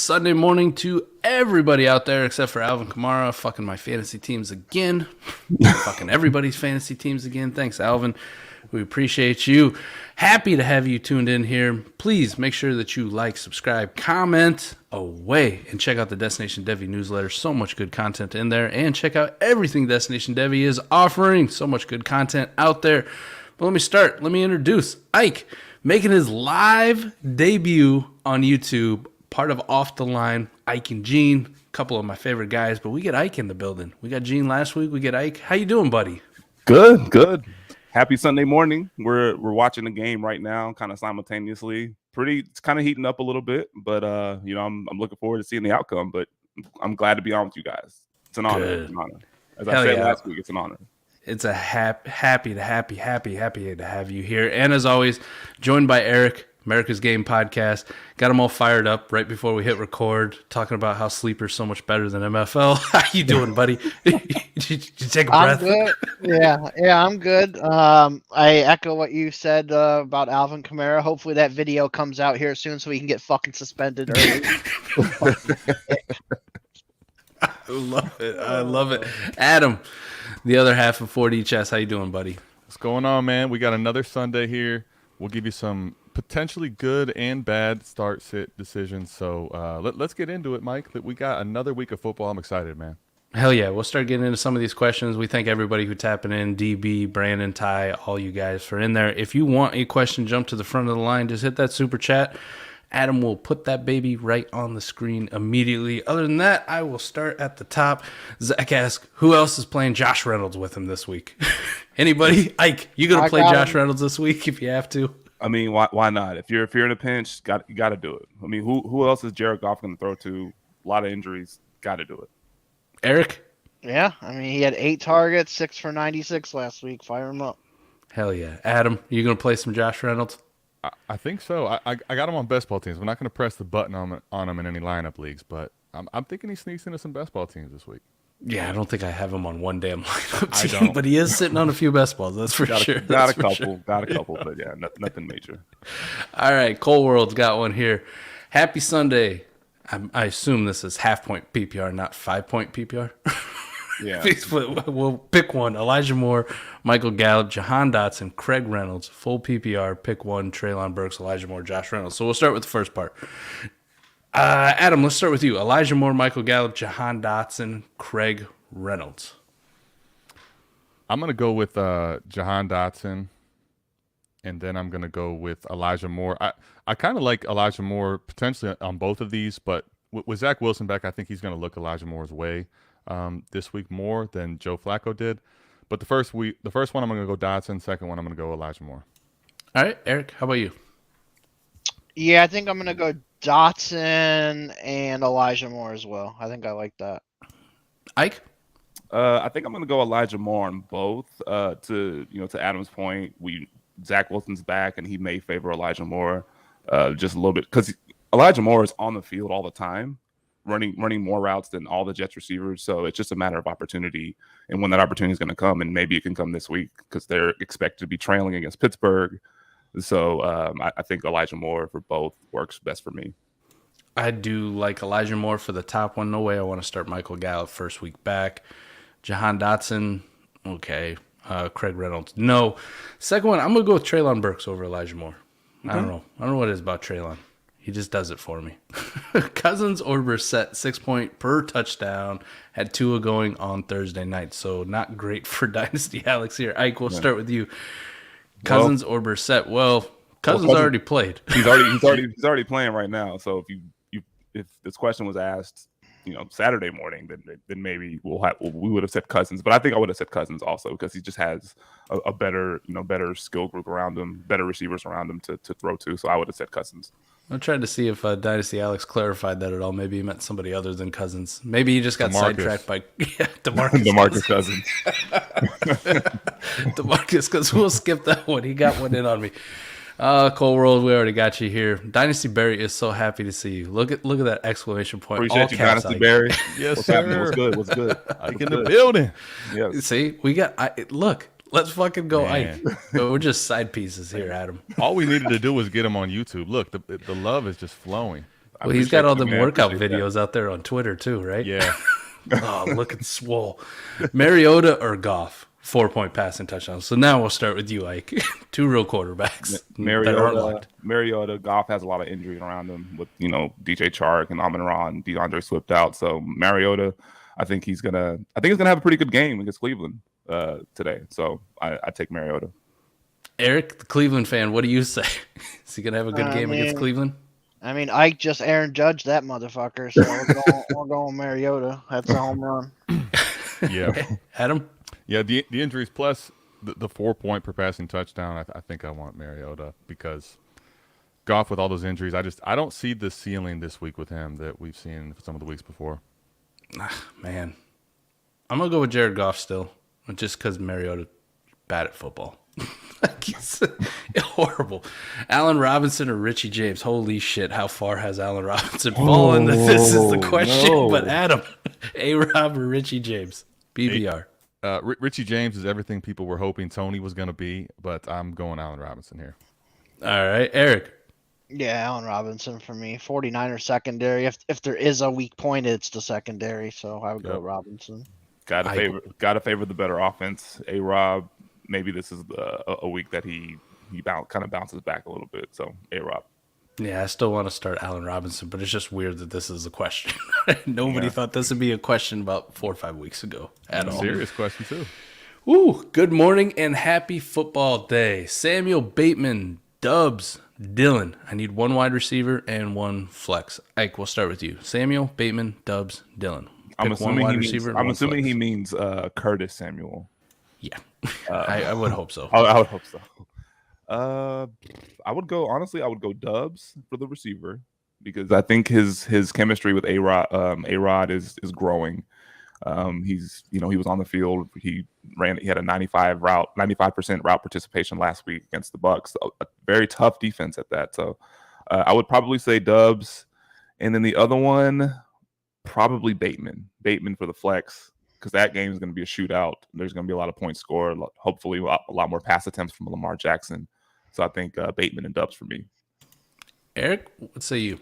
Sunday morning to everybody out there except for Alvin Kamara fucking my fantasy teams again. Fucking everybody's fantasy teams again. Thanks, Alvin. We appreciate you. Happy to have you tuned in here. Please make sure that you like, subscribe, comment away, and check out the Destination Devy newsletter. So much good content in there. And check out everything Destination Devy is offering. So much good content out there. But let me start. Let me introduce Ike, making his live debut on YouTube. Part of Off the Line, Ike and Gene, a couple of my favorite guys, but we get Ike in the building. We got Gene last week. We get Ike. How you doing, buddy? Good. Happy Sunday morning. We're watching the game right now, kind of simultaneously. It's kind of heating up a little bit, but I'm looking forward to seeing the outcome. But I'm glad to be on with you guys. It's an honor. It's an honor. As I said last week, it's an honor. It's a happy to have you here. And as always, joined by Eric, America's Game Podcast. Got them all fired up right before we hit record, talking about how Sleeper's so much better than MFL. How you doing, buddy? Did you take a breath? I'm good. Yeah, I'm good. I echo what you said about Alvin Kamara. Hopefully that video comes out here soon so we can get fucking suspended early. I love it. Adam, the other half of 4D Chess. How you doing, buddy? What's going on, man? We got another Sunday here. We'll give you some potentially good and bad start-sit decisions. So let's get into it, Mike. We got another week of football. I'm excited, man. Hell yeah. We'll start getting into some of these questions. We thank everybody who's tapping in, DB, Brandon, Ty, all you guys for in there. If you want a question, jump to the front of the line. Just hit that super chat. Adam will put that baby right on the screen immediately. Other than that, I will start at the top. Zach asks, who else is playing Josh Reynolds with him this week? Anybody? Ike, you going to play Josh Reynolds this week if you have to? I mean, why not? If you're in a pinch, you got to do it. I mean, who else is Jared Goff going to throw to? A lot of injuries. Got to do it. Eric? Yeah, I mean, he had 8 targets, 6 for 96 last week. Fire him up. Hell yeah. Adam, you going to play some Josh Reynolds? I think so. I got him on best ball teams. We're not going to press the button on him in any lineup leagues, but I'm thinking he sneaks into some best ball teams this week. Yeah, I don't think I have him on one damn lineup team, but he is sitting on a few best balls. That's for sure. Got a couple, but yeah, nothing major. All right, Cole World's got one here. Happy Sunday. I assume this is half-point PPR, not 5-point PPR. Yeah. We'll pick one. Elijah Moore, Michael Gallup, Jahan Dotson, Craig Reynolds, full PPR, pick one, Treylon Burks, Elijah Moore, Josh Reynolds. So we'll start with the first part. Adam, let's start with you. Elijah Moore, Michael Gallup, Jahan Dotson, Craig Reynolds. I'm going to go with Jahan Dotson, and then I'm going to go with Elijah Moore. I kind of like Elijah Moore potentially on both of these, but with Zach Wilson back, I think he's going to look Elijah Moore's way this week more than Joe Flacco did. But the first one, I'm going to go Dotson. Second one, I'm going to go Elijah Moore. All right, Eric, how about you? Yeah, I think I'm going to go Dotson and Elijah Moore as well. I think I like that. Ike? I think I'm going to go Elijah Moore on both. To Adam's point, Zach Wilson's back, and he may favor Elijah Moore just a little bit because Elijah Moore is on the field all the time, running more routes than all the Jets receivers. So it's just a matter of opportunity and when that opportunity is going to come, and maybe it can come this week because they're expected to be trailing against Pittsburgh. So I think Elijah Moore for both works best for me. I do like Elijah Moore for the top one. No way I want to start Michael Gallup first week back. Jahan Dotson, okay. Craig Reynolds, no. Second one, I'm going to go with Treylon Burks over Elijah Moore. I don't know what it is about Treylon. He just does it for me. Cousins or Brissett, 6-point per touchdown. Had Tua going on Thursday night, so not great for Dynasty Alex here. Ike, we'll start with you. Cousins or Brissett? Well, Cousins already played. He's already playing right now. So if this question was asked, Saturday morning, then maybe we would have said Cousins. But I think I would have said Cousins also because he just has a better skill group around him, better receivers around him to throw to. So I would have said Cousins. I tried to see if Dynasty Alex clarified that at all. Maybe he meant somebody other than Cousins. Maybe he just got sidetracked by DeMarcus Cousins. DeMarcus, because we'll skip that one. He got one in on me. Cole World, we already got you here. Dynasty Barry is so happy to see you. Look at that exclamation point. Appreciate you, Dynasty Barry. Yes, What's sir. happening? What's good? Ike in the building. Yeah. See, we got look. Let's fucking go, Ike. We're just side pieces here, Adam. All we needed to do was get him on YouTube. Look, the love is just flowing. I Well, he's got appreciate all you, them man. workout Appreciate that. videos out there on Twitter too, right? Yeah. Oh, look at swole. Mariota or Goff? 4-point passing touchdowns. So now we'll start with you, Ike. 2 real quarterbacks that aren't locked. Mariota, Goff has a lot of injuries around him with, DJ Chark and Amon-Ra and DeAndre Swift out. So Mariota, I think he's gonna have a pretty good game against Cleveland today. So I take Mariota. Eric, the Cleveland fan, what do you say? Is he gonna have a good game against Cleveland? I mean, Ike just Aaron Judge that motherfucker, so we're going Mariota. That's a home run. Yeah. Adam? Yeah, the injuries plus the 4-point per passing touchdown, I think I want Mariota because Goff with all those injuries, I don't see the ceiling this week with him that we've seen some of the weeks before. Man. I'm going to go with Jared Goff still, just because Mariota bad at football. He's horrible. Allen Robinson or Richie James? Holy shit, how far has Allen Robinson fallen? This is the question. No. But Adam, A-Rob or Richie James? BBR. Richie James is everything people were hoping Tony was going to be, but I'm going Allen Robinson here. All right, Eric. Yeah, Allen Robinson for me. 49er secondary. If there is a weak point, it's the secondary, so I would go Robinson. Got to favor the better offense. A-Rob, maybe this is a week that he kind of bounces back a little bit, so A-Rob. Yeah, I still want to start Allen Robinson, but it's just weird that this is a question. Nobody thought this would be a question about 4 or 5 weeks ago at all. Serious question, too. Ooh, good morning and happy football day. Samuel Bateman, Dubs, Dylan. I need 1 wide receiver and 1 flex. Ike, we'll start with you. Samuel, Bateman, Dubs, Dylan. I'm assuming he means Curtis Samuel. Yeah, I would hope so. I would hope so. I would go Dubs for the receiver because I think his chemistry with A-Rod is growing. He was on the field. He had a 95% route participation last week against the Bucs. A very tough defense at that. So I would probably say Dubs, and then the other one probably Bateman for the flex. Because that game is going to be a shootout. There's going to be a lot of points scored. Hopefully, a lot more pass attempts from Lamar Jackson. So I think Bateman and Dubs for me. Eric, what say you?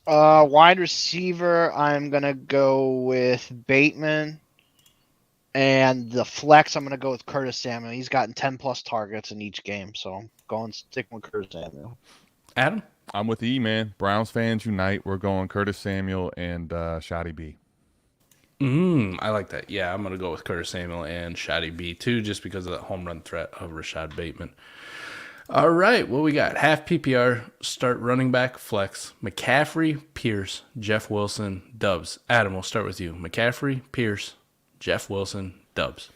Wide receiver, I'm going to go with Bateman. And the flex, I'm going to go with Curtis Samuel. He's gotten 10-plus targets in each game. So I'm sticking with Curtis Samuel. Adam? I'm with E, man. Browns fans unite. We're going Curtis Samuel and Shotty B. I like that. Yeah, I'm going to go with Curtis Samuel and Shotty B too, just because of that home run threat of Rashad Bateman. All right, what we got? Half PPR, start running back, flex. McCaffrey, Pierce, Jeff Wilson, Dubs. Adam, we'll start with you. McCaffrey, Pierce, Jeff Wilson, Dubs.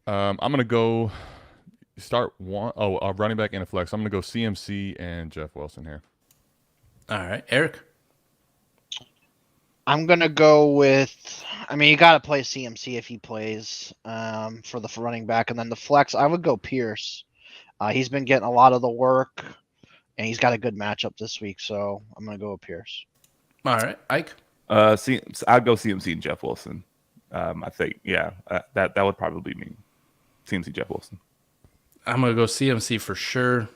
I'm going to go start a running back and a flex. I'm going to go CMC and Jeff Wilson here. All right, Eric? I'm going to go with, you got to play CMC if he plays for the running back. And then the flex, I would go Pierce. He's been getting a lot of the work, and he's got a good matchup this week. So I'm going to go with Pierce. All right. Ike? I'd go CMC and Jeff Wilson. I think, that would probably be me. CMC, Jeff Wilson. I'm going to go CMC for sure.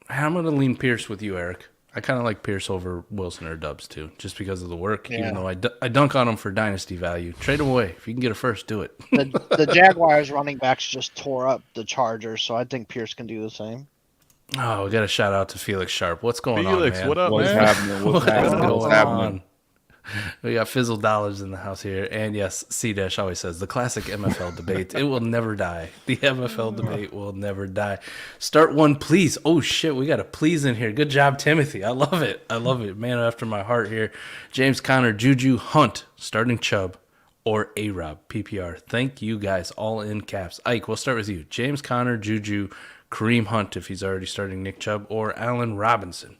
I'm going to lean Pierce with you, Eric. I kind of like Pierce over Wilson or Dubs, too, just because of the work, even though I dunk on him for dynasty value. Trade him away. If you can get a first, do it. The Jaguars running backs just tore up the Chargers, so I think Pierce can do the same. Oh, we got a shout out to Felix Sharp. What's going on, man? What up, What's man? happening? What's happening? We got Fizzle Dollars in the house here. And yes, C-Dash always says, the classic MFL debate. It will never die. The MFL debate will never die. Start one, please. Oh, shit. We got a please in here. Good job, Timothy. I love it. Man after my heart here. James Conner, Juju, Hunt, starting Chubb, or A-Rob, PPR. Thank you guys, all in caps. Ike, we'll start with you. James Conner, Juju, Kareem Hunt, if he's already starting Nick Chubb, or Allen Robinson.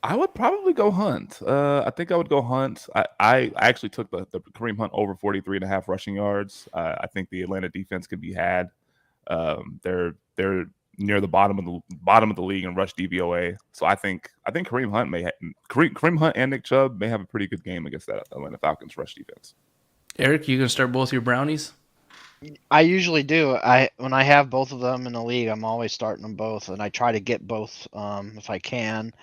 I would probably go Hunt. I think I would go Hunt. I actually took the Kareem Hunt over 43.5 rushing yards. I think the Atlanta defense could be had. They're near the bottom of the league in rush DVOA. So I think Kareem Hunt and Nick Chubb may have a pretty good game against that Atlanta Falcons rush defense. Eric, you gonna start both your brownies? I usually do. When I have both of them in the league, I'm always starting them both, and I try to get both if I can.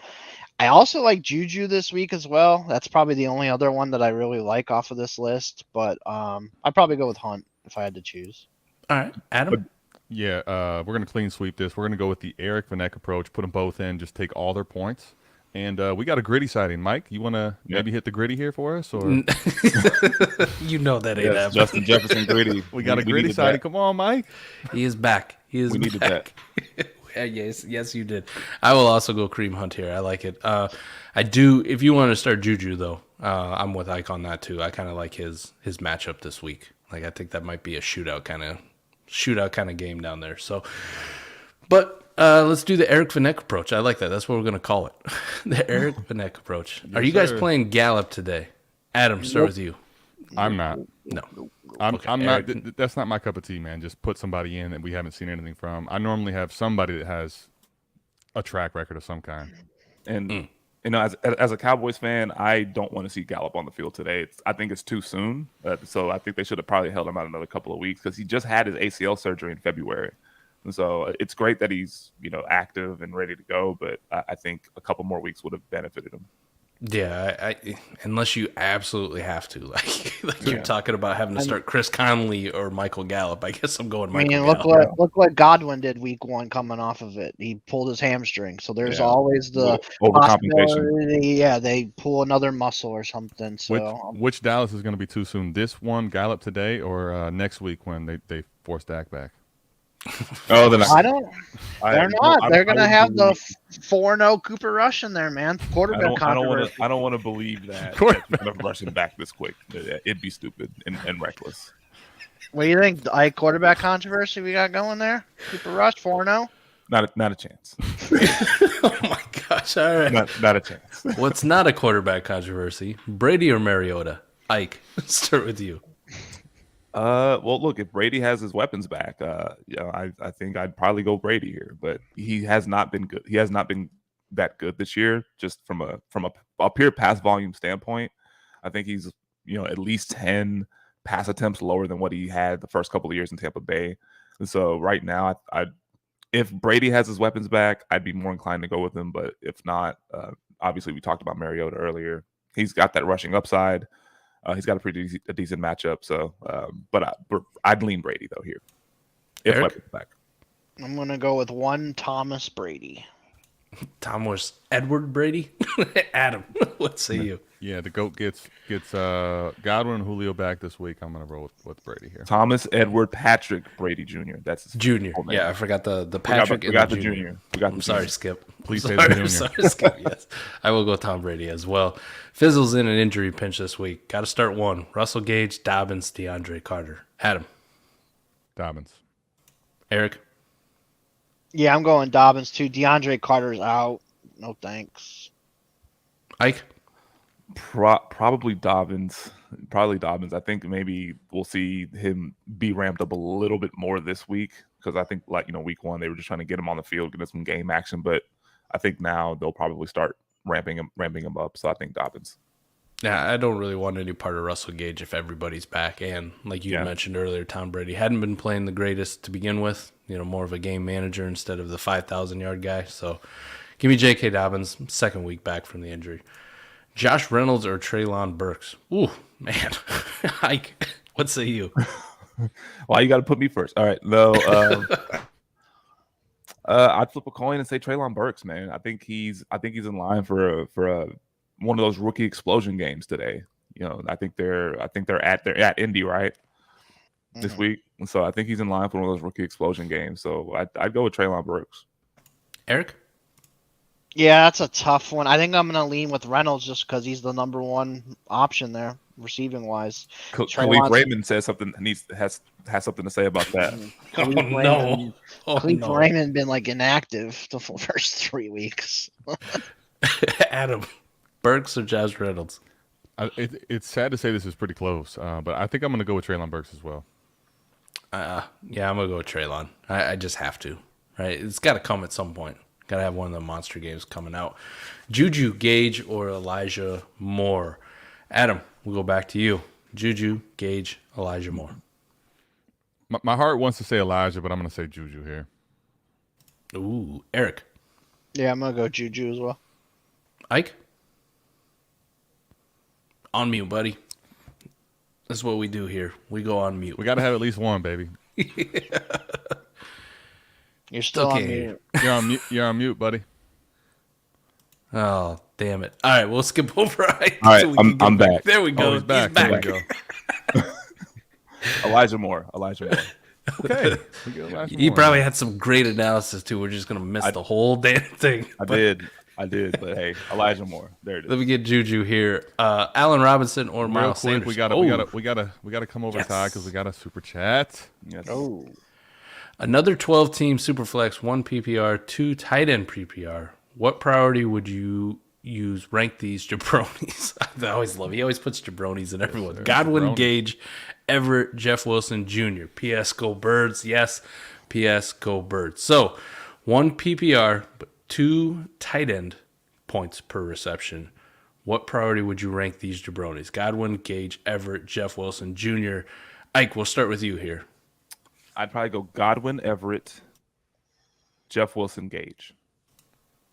I also like Juju this week as well. That's probably the only other one that I really like off of this list. But I'd probably go with Hunt if I had to choose. All right, Adam. Yeah, we're going to clean sweep this. We're going to go with the Eric Van Eck approach, put them both in, just take all their points. And we got a gritty sighting. Mike, you want to maybe hit the gritty here for us? Or You know that ain't happening. Justin Jefferson gritty. we got a gritty sighting. Come on, Mike. He is back. He is We needed back. Yes, you did. I will also go Kareem Hunt here. I like it. I do. If you want to start Juju, though, I'm with Ike on that too. I kind of like his matchup this week. Like I think that might be a shootout kind of game down there. So, but let's do the Eric Van Eck approach. I like that. That's what we're gonna call it, the Eric Van Eck approach. Are you guys playing Gallup today? Adam, start with you. I'm not. No. I'm not. That's not my cup of tea, man. Just put somebody in that we haven't seen anything from. I normally have somebody that has a track record of some kind. And you know, as a Cowboys fan, I don't want to see Gallup on the field today. I think it's too soon. So I think they should have probably held him out another couple of weeks because he just had his ACL surgery in February. And so it's great that he's active and ready to go, but I think a couple more weeks would have benefited him. Yeah, I unless you absolutely have to, like you're talking about having to start Chris Conley or Michael Gallup. I guess I'm going Michael Gallup. Look what Godwin did week 1 coming off of it. He pulled his hamstring, so there's always the overcompensation. Yeah, they pull another muscle or something. So which Dallas is going to be too soon? This one Gallup today or next week when they force Dak back? Oh, then They're not. They're going to have the 4-0 Cooper Rush in there, man. Quarterback controversy. I don't want to believe that they're going to rush him back this quick. It'd be stupid and reckless. What do you think? Quarterback controversy we got going there? Cooper Rush 4-0? Not a chance. Oh my gosh! All right, not a chance. What's not a quarterback controversy? Brady or Mariota? Ike, start with you. Well, look, if Brady has his weapons back, I think I'd probably go Brady here. But he has not been good. He has not been that good this year. Just from a pure pass volume standpoint, I think he's at least 10 pass attempts lower than what he had the first couple of years in Tampa Bay. And so right now, if Brady has his weapons back, I'd be more inclined to go with him. But if not, obviously we talked about Mariota earlier. He's got that rushing upside. He's got a decent matchup. So, but I'd lean Brady though here. If weapons back, I'm gonna go with one Thomas Brady. Thomas Edward Brady. Adam, what say you? Yeah, the GOAT gets Godwin and Julio back this week. I'm gonna roll with Brady here. Thomas Edward Patrick Brady Jr. That's his Junior. Yeah, I forgot the Patrick. We got the junior. I'm sorry, Skip. Please say the junior. I'm sorry, Skip. Yes, I will go Tom Brady as well. Fizzle's in an injury pinch this week. Got to start one. Russell Gage, Dobbins, DeAndre Carter. Adam. Dobbins. Eric. Yeah, I'm going Dobbins too. DeAndre Carter's out. No thanks. Ike. Probably Dobbins. I think maybe we'll see him be ramped up a little bit more this week because I think week 1 they were just trying to get him on the field, get him some game action. But I think now they'll probably start ramping him up. So I think Dobbins. Yeah, I don't really want any part of Russell Gage if everybody's back. And like you mentioned earlier, Tom Brady hadn't been playing the greatest to begin with. More of a game manager instead of the 5,000-yard guy. So give me J.K. Dobbins, second week back from the injury. Josh Reynolds or Treylon Burks? Ooh, man. Ike, what say you? Well, you got to put me first. All right. No, I'd flip a coin and say Treylon Burks, man. I think he's in line for one of those rookie explosion games today. I think they're at Indy, right? This week. And so I think he's in line for one of those rookie explosion games. So I'd go with Treylon Burks. Eric? Yeah, that's a tough one. I think I'm going to lean with Reynolds just because he's the number one option there, receiving wise. Khalif Raymond says something has something to say about that. Khalif Raymond been inactive the first 3 weeks. Adam, Burks or Josh Reynolds? It's sad to say this is pretty close, but I think I'm going to go with Treylon Burks as well. Yeah, I'm going to go with Treylon. I just have to, right? It's got to come at some point. Got to have one of the monster games coming out. Juju, Gage, or Elijah Moore? Adam, we'll go back to you. Juju, Gage, Elijah Moore. My heart wants to say Elijah, but I'm going to say Juju here. Ooh, Eric. Yeah, I'm going to go Juju as well. Ike? On mute, buddy. That's what we do here. We go on mute. We got to have at least one, baby. You're still on Okay. mute. You're on mute. You're on mute, buddy. Oh, damn it. All right, we'll skip over Ike. All right, so we can I'm get back. There we go. Oh, he's back. He's back. There we go. Elijah Moore. Elijah Moore. Okay. We get Elijah You Moore. probably had some great analysis, too. We're just going to miss the whole damn thing. I did, but hey, Elijah Moore. There it Let is. me get Juju here. Allen Robinson or Real Miles quick, Sanders? we gotta come over Yes. to Ty because we got a super chat. Yes. Oh, Another 12-team Superflex, 1 PPR, 2 tight end PPR. What priority would you use? Rank these jabronis. I always love. He always puts jabronis in everyone. Godwin, jabroni. Gage, Everett, Jeff Wilson Jr. P.S. Go Birds. Yes. P.S. Go Birds. So 1 PPR, but 2 tight end points per reception. What priority would you rank these jabronis? Godwin, Gage, Everett, Jeff Wilson Jr. Ike, we'll start with you here. I'd probably go Godwin, Everett, Jeff Wilson, Gage.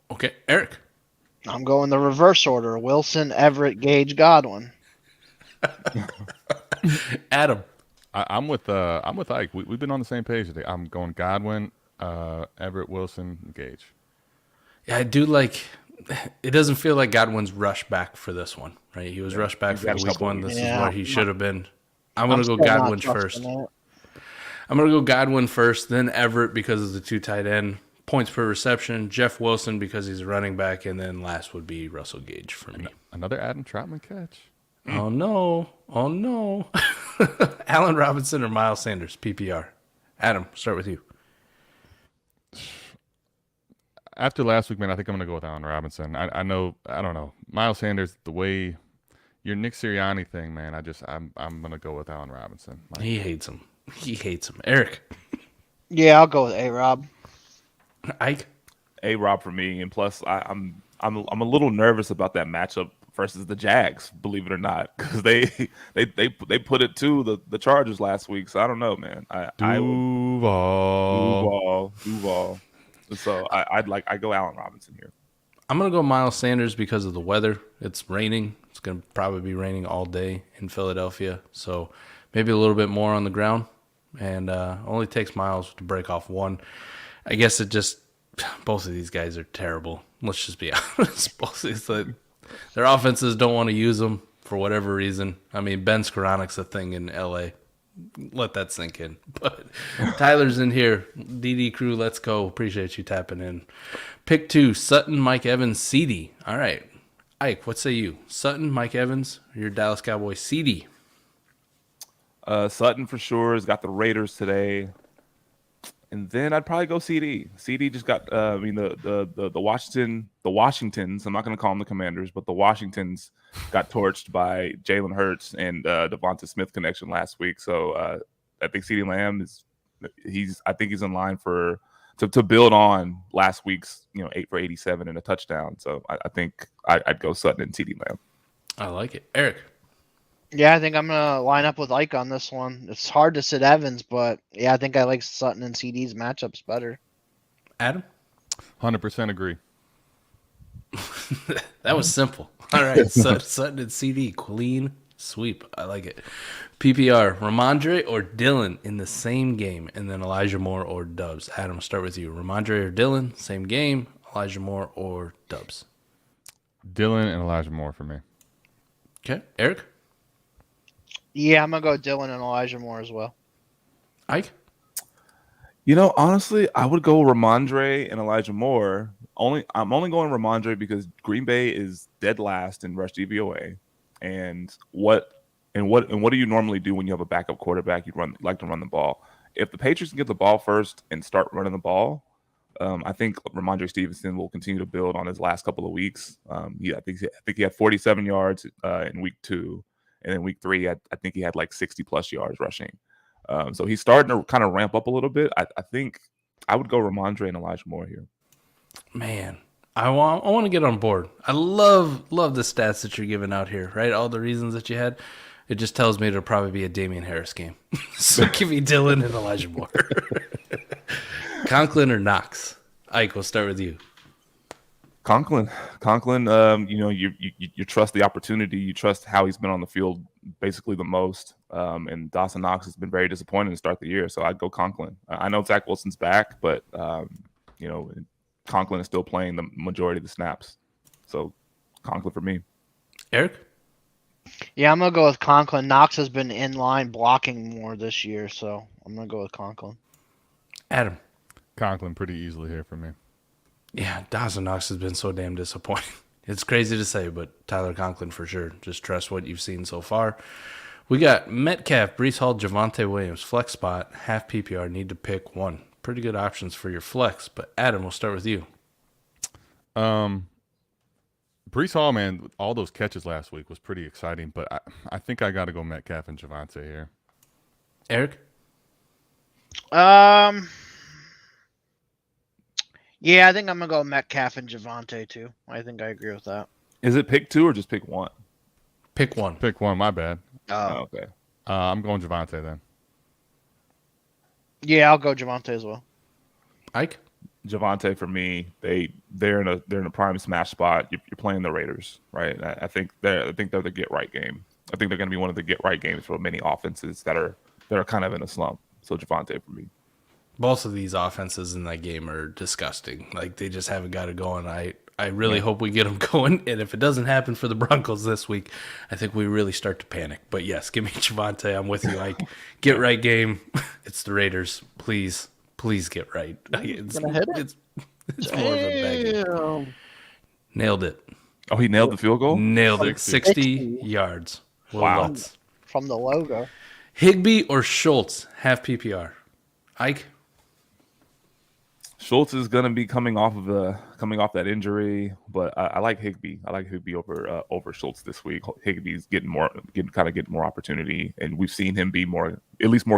Okay, Eric. I'm going the reverse order: Wilson, Everett, Gage, Godwin. Adam. I'm with Ike. We've been on the same page today. I'm going Godwin, Everett, Wilson, Gage. Yeah, I do like. It doesn't feel like Godwin's rushed back for this one, right? He was rushed back for got the a week couple 1. This is Yeah. where he should have been. I'm going to go still not Godwin trusting first. that. I'm going to go Godwin first, then Everett because of the 2 tight end points per reception, Jeff Wilson because he's a running back, and then last would be Russell Gage for me. Another Adam Troutman catch. Oh, no. Oh, no. Allen Robinson or Miles Sanders, PPR. Adam, start with you. After last week, man, I think I'm gonna go with Allen Robinson. I don't know. Miles Sanders, the way your Nick Sirianni thing, man. I'm gonna go with Allen Robinson. He hates him. He hates him. Eric. Yeah, I'll go with A-Rob. Ike. A-Rob for me, and plus I'm a little nervous about that matchup versus the Jags. Believe it or not, because they put it to the Chargers last week. So I don't know, man. Duval. So I go Allen Robinson here. I'm going to go Miles Sanders because of the weather. It's raining. It's going to probably be raining all day in Philadelphia. So maybe a little bit more on the ground. And only takes Miles to break off 1. I guess both of these guys are terrible. Let's just be honest. Both of these, their offenses don't want to use them for whatever reason. I mean, Ben Skoronek's a thing in L.A. Let that sink in. But Tyler's in here. DD crew, let's go. Appreciate you tapping in. Pick 2, Sutton, Mike Evans, CD. All right. Ike, what say you? Sutton, Mike Evans, or your Dallas Cowboys, CD? Sutton for sure has got the Raiders today. And then I'd probably go CD. CD just got the Washingtons. I'm not going to call them the Commanders, but the Washingtons got torched by Jalen Hurts and Devonta Smith connection last week. So I think CD Lamb he's in line to build on last week's 8 for 87 and a touchdown. So I think I'd go Sutton and CD Lamb. I like it. Eric. Yeah, I think I'm gonna line up with Ike on this one. It's hard to sit Evans, but yeah, I think I like Sutton and CD's matchups better. Adam? 100% agree. That was simple. All right. Sutton and CD. Clean sweep. I like it. PPR. Ramondre or Dylan in the same game. And then Elijah Moore or Dubs. Adam, start with you. Ramondre or Dylan, same game. Elijah Moore or Dubs. Dylan and Elijah Moore for me. Okay. Eric? Yeah, I'm gonna go Dylan and Elijah Moore as well. Ike? Honestly, I would go Ramondre and Elijah Moore. I'm only going Ramondre because Green Bay is dead last in rush DVOA. And what do you normally do when you have a backup quarterback? You like to run the ball. If the Patriots can get the ball first and start running the ball, I think Ramondre Stevenson will continue to build on his last couple of weeks. I think he had 47 yards in week 2, and in week 3, I think he had like 60 plus yards rushing. So he's starting to kind of ramp up a little bit. I think I would go Ramondre and Elijah Moore here. Man, I want to get on board. I love the stats that you're giving out here, right? All the reasons that you had. It just tells me it'll probably be a Damian Harris game. So give me Dylan and Elijah Moore. Conklin or Knox? Ike, we'll start with you. Conklin, you trust the opportunity, you trust how he's been on the field basically the most. And Dawson Knox has been very disappointing to start the year, so I'd go Conklin. I know Zach Wilson's back, but Conklin is still playing the majority of the snaps, so Conklin for me. Eric? Yeah, I'm gonna go with Conklin. Knox has been in line blocking more this year, so I'm gonna go with Conklin. Adam? Conklin pretty easily here for me. Yeah, Dawson Knox has been so damn disappointing. It's crazy to say, but Tyler Conklin for sure. Just trust what you've seen so far. We got Metcalf, Breece Hall, Javonte Williams, flex spot, half PPR, need to pick one. Pretty good options for your flex, but Adam, we'll start with you. Breece Hall, man, all those catches last week was pretty exciting, but I think I got to go Metcalf and Javonte here. Eric? Yeah, I think I'm gonna go Metcalf and Javonte too. I think I agree with that. Is it pick 2 or just pick 1? Pick one. Pick one, my bad. Oh, okay. I'm going Javonte then. Yeah, I'll go Javonte as well. Ike? Javonte for me, they're in a prime smash spot. You're playing the Raiders, right? I think they're the get right game. I think they're going to be one of the get right games for many offenses that are kind of in a slump. So Javonte for me. Both of these offenses in that game are disgusting. Like, they just haven't got it going. I really hope we get them going. And if it doesn't happen for the Broncos this week, I think we really start to panic. But yes, give me Javonte. I'm with you. Like, get right game. It's the Raiders. Please get right. It's more of a begging. Nailed it. Oh, he nailed the field goal? Nailed it. 60 yards. Wow. Lutz. From the logo. Higbee or Schultz, half PPR. Ike? Schultz is going to be coming off that injury, but I like Higbee. I like Higbee over Schultz this week. Higbee's getting more opportunity, and we've seen him be more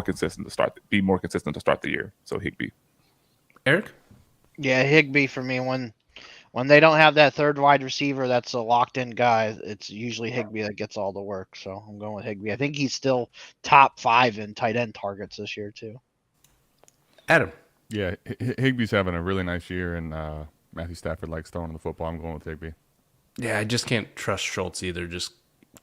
consistent to start the year. So Higbee. Eric? Yeah, Higbee for me. When they don't have that third wide receiver that's a locked in guy, it's usually Higbee that gets all the work. So I'm going with Higbee. I think he's still top 5 in tight end targets this year too. Adam? Yeah, Higbee's having a really nice year, and Matthew Stafford likes throwing the football. I'm going with Higbee. Yeah, I just can't trust Schultz either, just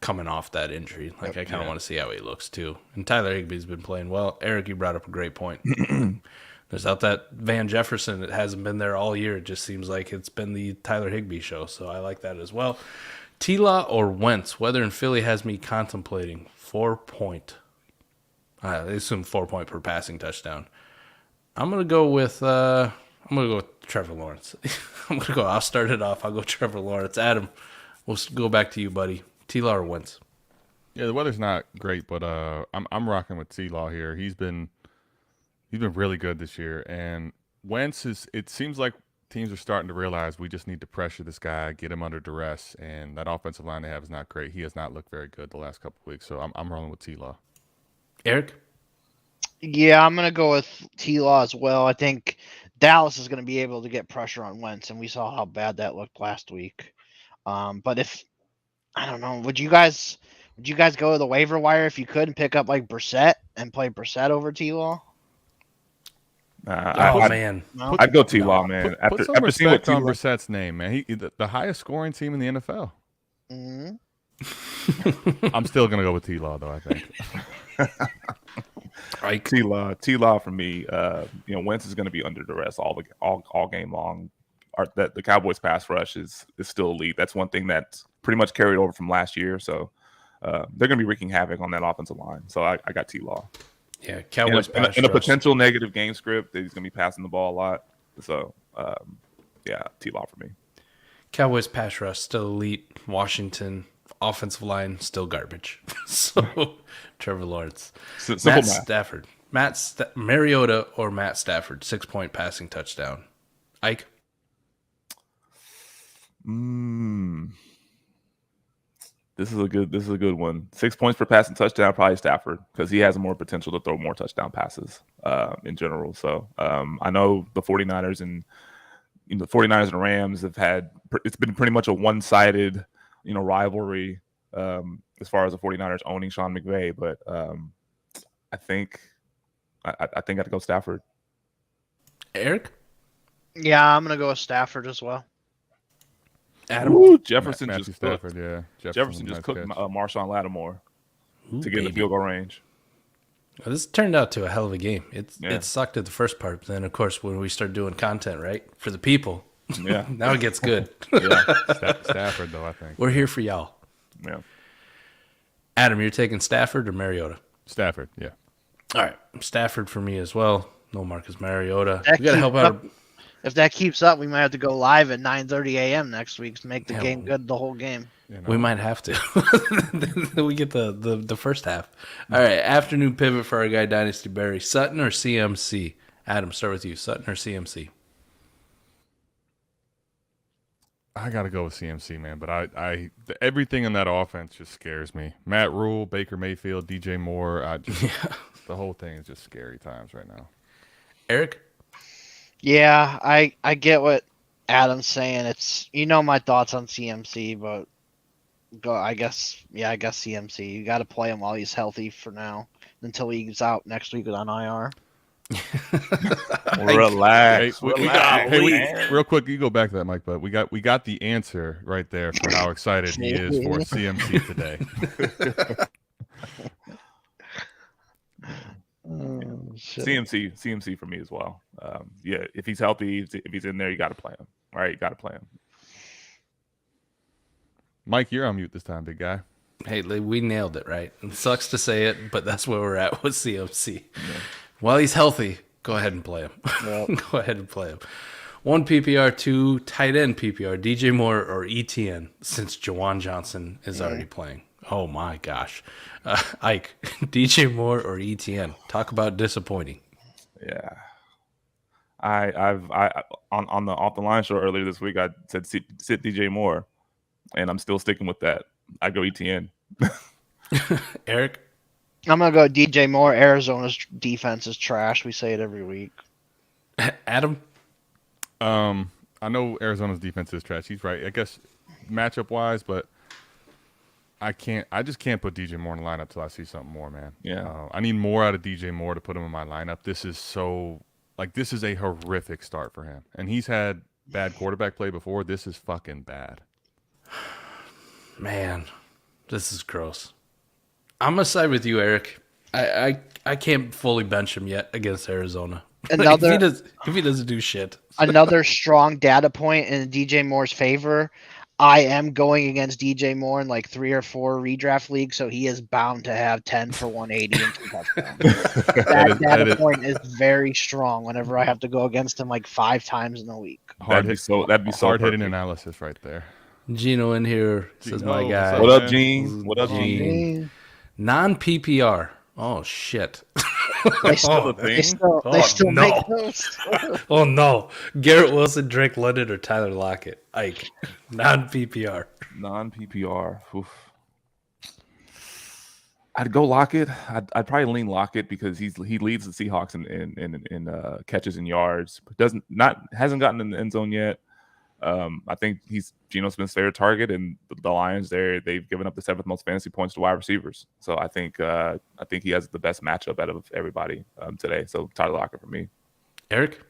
coming off that injury. Like, I kind of want to see how he looks, too. And Tyler Higbee's been playing well. Eric, you brought up a great point. There's out that Van Jefferson that hasn't been there all year. It just seems like it's been the Tyler Higbee show, so I like that as well. T-Law or Wentz? Weather in Philly has me contemplating 4-point. I assume 4-point per passing touchdown. I'm gonna go with Trevor Lawrence. I'll start it off. I'll go Trevor Lawrence. Adam, we'll go back to you, buddy. T-Law or Wentz? Yeah, the weather's not great, but I'm rocking with T-Law here. He's been really good this year, and Wentz it seems like teams are starting to realize we just need to pressure this guy, get him under duress, and that offensive line they have is not great. He has not looked very good the last couple of weeks, so I'm rolling with T-Law. Eric? Yeah, I'm going to go with T-Law as well. I think Dallas is going to be able to get pressure on Wentz, and we saw how bad that looked last week. But I don't know, would you guys go to the waiver wire if you could and pick up like Brissett and play Brissett over T-Law? Man. No? I'd go T-Law, man. Put some respect on Brissett's name, man. He the highest scoring team in the NFL. Mm-hmm. I'm still going to go with T-Law, though, I think. T-Law for me. Wentz is going to be under duress all game long. The Cowboys pass rush is still elite. That's one thing that's pretty much carried over from last year. So they're going to be wreaking havoc on that offensive line. So I got T-Law. Yeah, Cowboys pass rush. In a potential negative game script, that he's going to be passing the ball a lot. So T-Law for me. Cowboys pass rush still elite. Washington offensive line still garbage. So Trevor Lawrence. Matt Stafford. Mariota or Matt Stafford, 6-point passing touchdown. Ike? This is a good one. 6 points per passing touchdown, probably Stafford, because he has more potential to throw more touchdown passes in general. So I know the 49ers and Rams have had, it's been pretty much a one-sided rivalry as far as the 49ers owning Sean McVay, but I think I'd go Stafford. Eric? Yeah, I'm gonna go with Stafford as well. Adam. Ooh, Jefferson Matthew just Stafford, cooked. yeah. Jefferson nice just cooked catch. Marshawn Lattimore Ooh, to get in the baby. field goal range. Well, this turned out to a hell of a game. Yeah. It sucked at the first part, but then of course when we start doing content, right, for the people, Yeah. now it gets good. Yeah. Stafford, though, I think. We're here for y'all. Yeah. Adam, you're taking Stafford or Mariota? Stafford, yeah. All right, Stafford for me as well. No Marcus Mariota. That We got to help keeps out. up. If that keeps up, we might have to go live at 9:30 a.m. next week to make the Yeah, game good the whole game. You know, We might have to. We get the first half. All right, afternoon pivot for our guy Dynasty Barry. Sutton or CMC? Adam, start with you. Sutton or CMC? I got to go with CMC, man. But everything in that offense just scares me. Matt Rule, Baker Mayfield, DJ Moore. The whole thing is just scary times right now. Eric? Yeah, I get what Adam's saying. It's my thoughts on CMC, but I guess CMC. You got to play him while he's healthy for now until he's out next week on IR. Relax. Real quick, you go back to that, Mike. But we got the answer right there for how excited he is for CMC today. CMC for me as well. Yeah, if he's healthy, if he's in there, you got to play him. All right, you got to play him. Mike, you're on mute this time, big guy. Hey, we nailed it, right? It sucks to say it, but that's where we're at with CMC. Yeah. While he's healthy, go ahead and play him. Yep. Go ahead and play him. 1 PPR, 2 tight end PPR, DJ Moore or ETN, since Jawan Johnson is already playing. Oh my gosh. Ike, DJ Moore or ETN? Talk about disappointing. Yeah. I've on the off the line show earlier this week, I said sit DJ Moore, and I'm still sticking with that. I go ETN. Eric? I'm gonna go DJ Moore. Arizona's defense is trash. We say it every week. Adam? I know Arizona's defense is trash. He's right. I guess matchup wise, but I just can't put DJ Moore in the lineup till I see something more, man. Yeah. I need more out of DJ Moore to put him in my lineup. This is a horrific start for him. And he's had bad quarterback play before. This is fucking bad. Man, this is gross. I'm going to side with you, Eric. I can't fully bench him yet against Arizona. If he doesn't do shit. Another strong data point in DJ Moore's favor. I am going against DJ Moore in like 3 or 4 redraft leagues, so he is bound to have 10 for 180 and 2 touchdowns. That data point is very strong whenever I have to go against him like 5 times in a week. That'd be so hard hitting analysis right there. Gino in here says, my guy. What up, Gene? What up, Gene? Non-PPR. Oh, shit. They still make those. Oh, no. Garrett Wilson, Drake London, or Tyler Lockett? Ike. Non-PPR. Non-PPR. Oof. I'd go Lockett. I'd probably lean Lockett because he leads the Seahawks in catches and yards. But hasn't gotten in the end zone yet. I think he's Geno Smith's favorite target, and the Lions they've given up the 7th most fantasy points to wide receivers. So I think he has the best matchup out of everybody today. So Tyler Lockett for me. Eric?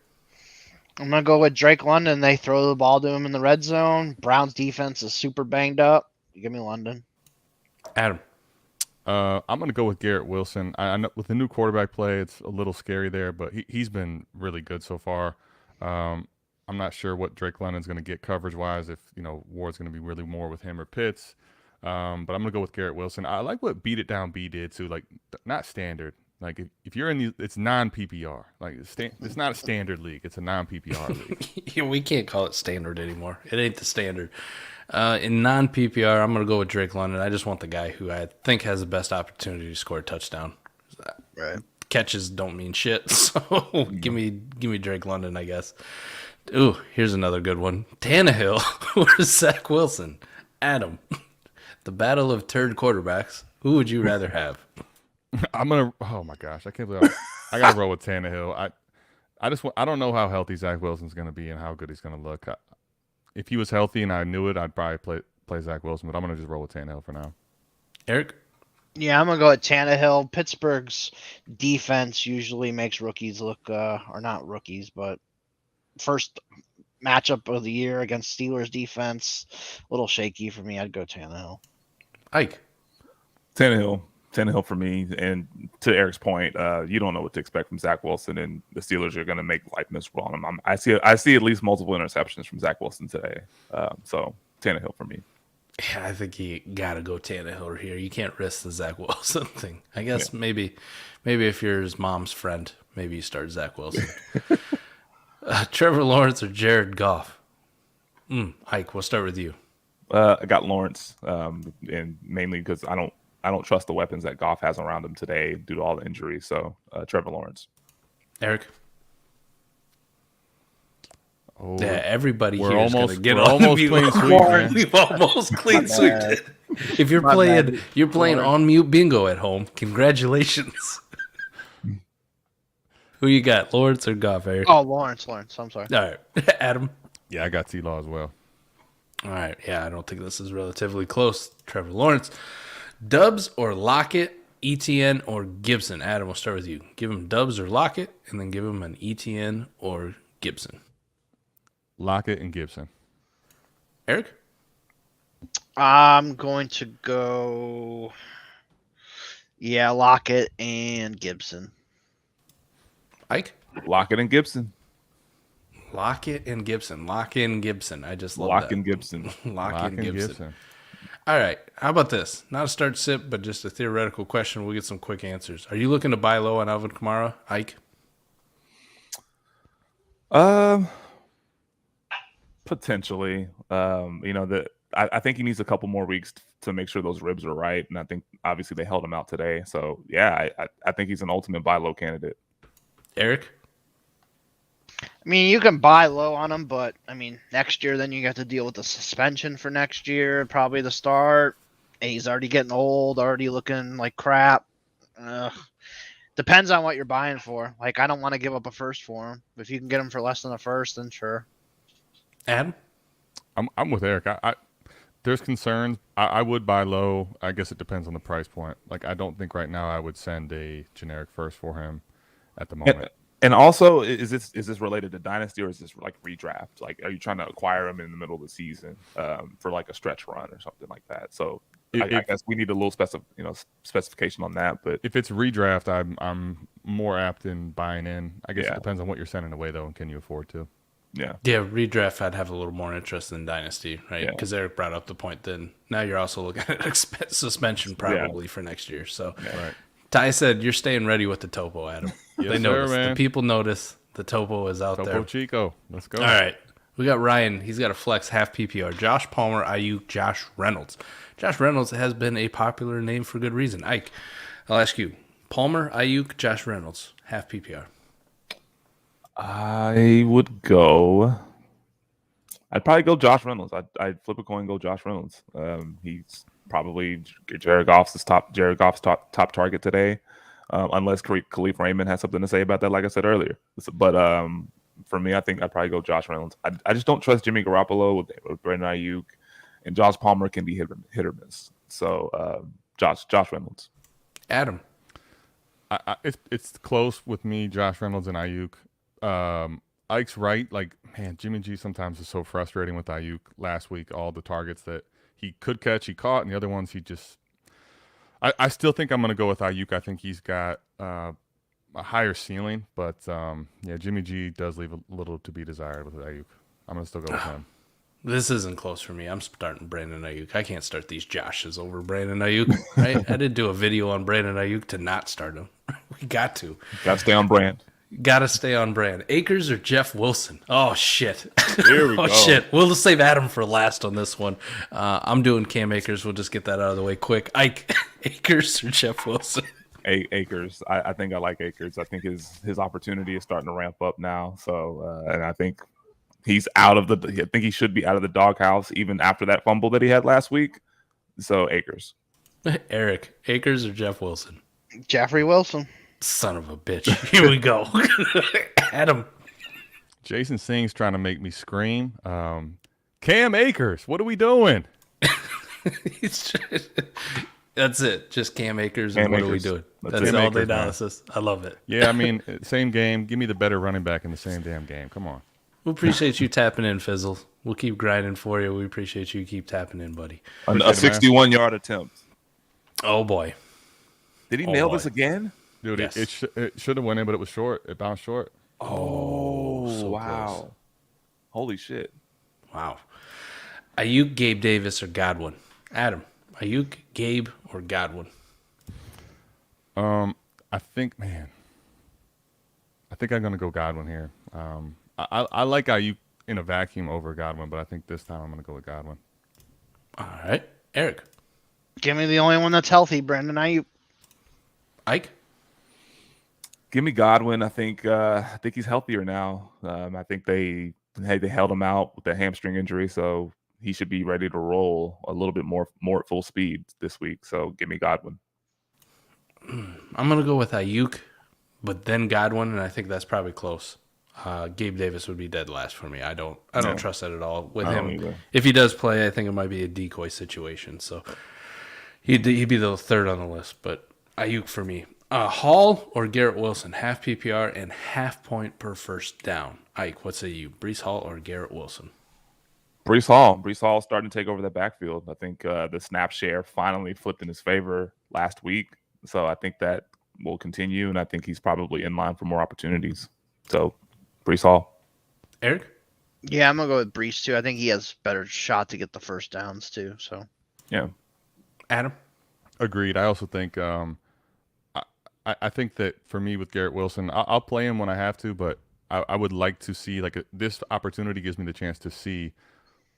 I'm gonna go with Drake London. They throw the ball to him in the red zone. Browns defense is super banged up. Give me London. Adam? I'm going to go with Garrett Wilson. I know with the new quarterback play, it's a little scary there, but he's been really good so far. I'm not sure what Drake London's going to get coverage-wise, if Ward's going to be really more with him or Pitts. But I'm going to go with Garrett Wilson. I like what Beat It Down B did, too. Like, not standard. Like, if you're in it's non-PPR. Like, it's not a standard league. It's a non-PPR league. We can't call it standard anymore. It ain't the standard. In non-PPR, I'm going to go with Drake London. I just want the guy who I think has the best opportunity to score a touchdown. Right. Catches don't mean shit, so give me Drake London, I guess. Ooh, here's another good one. Tannehill or Zach Wilson. Adam, the battle of turd quarterbacks. Who would you rather have? Oh my gosh, I can't believe I got to roll with Tannehill. I don't know how healthy Zach Wilson's going to be and how good he's going to look. If he was healthy and I knew it, I'd probably play Zach Wilson, but I'm going to just roll with Tannehill for now. Eric? Yeah, I'm going to go with Tannehill. Pittsburgh's defense usually makes rookies look, or not rookies, but first matchup of the year against Steelers defense. A little shaky for me. I'd go Tannehill. Ike. Tannehill for me. And to Eric's point, you don't know what to expect from Zach Wilson, and the Steelers are going to make life miserable on him. I see at least multiple interceptions from Zach Wilson today. So Tannehill for me. Yeah, I think you got to go Tannehill here. You can't risk the Zach Wilson thing. I guess maybe if you're his mom's friend, maybe you start Zach Wilson. Trevor Lawrence or Jared Goff? Ike, we'll start with you. I got Lawrence, and mainly because I don't trust the weapons that Goff has around him today due to all the injuries. So Trevor Lawrence. Eric? Oh, Yeah, everybody we're here is going to almost- get we're on almost mute. clean sweep, man. We've almost clean sweeped it. If you're My playing, bad. you're playing on mute bingo at home. Congratulations. Who you got, Lawrence or Goff, Eric? Oh, Lawrence. I'm sorry. All right, Adam. Yeah, I got T-Law as well. All right, yeah, I don't think this is relatively close. Trevor Lawrence, Dubs or Lockett, ETN or Gibson. Adam, we'll start with you. Give him Dubs or Lockett, and then give him an ETN or Gibson. Lockett and Gibson. Eric? I'm going to go. Yeah, Lockett and Gibson. Ike? Lockett and Gibson. Lockett and Gibson. Lock in Gibson. I just love Lock that. and Gibson. Lock in Gibson. All right. How about this? Not a start sit, but just a theoretical question. We'll get some quick answers. Are you looking to buy low on Alvin Kamara, Ike? Potentially. I think he needs a couple more weeks to make sure those ribs are right, and I think obviously they held him out today. So yeah, I think he's an ultimate buy low candidate. Eric? I mean, you can buy low on him, but I mean, next year, then you got to deal with the suspension for next year, probably the start. And he's already getting old, already looking like crap. Depends on what you're buying for. Like, I don't want to give up a first for him. If you can get him for less than a first, then sure. Adam? I'm with Eric. There's concerns. I would buy low. I guess it depends on the price point. Like, I don't think right now I would send a generic first for him at the moment. And also, is this related to dynasty, or is this like redraft? Like, are you trying to acquire him in the middle of the season for like a stretch run or something like that? So I guess we need a little specification on that. But if it's redraft, I'm more apt in buying in. I guess Yeah. it depends on what you're sending away though, and can you afford to? yeah, redraft, I'd have a little more interest than Dynasty, right? Yeah. Because Eric brought up the point then. Now you're also looking at suspension probably for next year. So Right. Ty said you're staying ready with the topo, Adam. Yes, They sir, notice. man. The people notice the topo is out Topo there. Chico. Let's go. All right. We got Ryan. He's got a flex half PPR. Josh Palmer, Ayuk, Josh Reynolds. Josh Reynolds has been a popular name for good reason. Ike, I'll ask you. Palmer, Ayuk, Josh Reynolds, half PPR. I would go. I'd probably go Josh Reynolds. I'd flip a coin and go Josh Reynolds. He's probably Jared Goff's top target today, unless Khalif Raymond has something to say about that, like I said earlier. But for me, I think I'd probably go Josh Reynolds. I just don't trust Jimmy Garoppolo with Brandon Ayuk, and Josh Palmer can be hit or miss. So Josh Reynolds. Adam. It's close with me, Josh Reynolds and Ayuk. Ike's right. Like, man, Jimmy G sometimes is so frustrating with Ayuk. Last week, all the targets that he could catch, he caught, and the other ones he just. I still think I'm going to go with Ayuk. I think he's got a higher ceiling, but yeah, Jimmy G does leave a little to be desired with Ayuk. I'm going to still go with him. This isn't close for me. I'm starting Brandon Ayuk. I can't start these Joshes over Brandon Ayuk. Right? I did do a video on Brandon Ayuk to not start him. We got to. Got to stay on brand. Got to stay on brand. Akers or Jeff Wilson? Oh, shit. Here we Oh, go. shit. We'll save Adam for last on this one. I'm doing Cam Akers. We'll just get that out of the way quick. Ike, Akers or Jeff Wilson? Akers. I think I like Akers. I think his opportunity is starting to ramp up now. So and I think he's I think he should be out of the doghouse even after that fumble that he had last week. So Akers. Eric, Akers or Jeff Wilson? Jeffrey Wilson. Son of a bitch. Here we go. Adam. Jason Singh's trying to make me scream. Cam Akers, what are we doing? That's it. Just Cam Akers. Cam And what are we Akers. doing? That's That's it. all Cam the Akers, man. analysis. I love it. Yeah, I mean, same game. Give me the better running back in the same damn game. Come on. We appreciate you tapping in, Fizzle. We'll keep grinding for you. We appreciate you keep tapping in, buddy. A Appreciate it, man. 61-yard attempt. Oh boy. Did he Oh, nail boy. this again? Dude, Yes. it should have went in, but it was short. It bounced short. Oh, so wow. close. Holy shit. Wow. Ayuk, Gabe Davis, or Godwin? Adam, Ayuk, Gabe, or Godwin? I think I'm gonna go Godwin here. I like Ayuk in a vacuum over Godwin, but I think this time I'm gonna go with Godwin. All right. Eric, Give me the only one that's healthy, Brandon Ayuk. Ike? Give me Godwin. I think he's healthier now. I think they held him out with the hamstring injury, so he should be ready to roll a little bit more at full speed this week. So give me Godwin. I'm going to go with Ayuk, but then Godwin, and I think that's probably close. Gabe Davis would be dead last for me. I don't trust that at all with I don't him. either. If he does play, I think it might be a decoy situation. So he'd be the third on the list, but Ayuk for me. Hall or Garrett Wilson, half PPR and half point per first down. Ike, what say you? Brees Hall or Garrett Wilson? Brees Hall starting to take over that backfield. I think the snap share finally flipped in his favor last week. So I think that will continue, and I think he's probably in line for more opportunities. So Brees Hall. Eric? Yeah, I'm gonna go with Brees too. I think he has better shot to get the first downs too. So Yeah. Adam? Agreed. I also think I think that for me with Garrett Wilson, I'll play him when I have to, but I would like to see this opportunity gives me the chance to see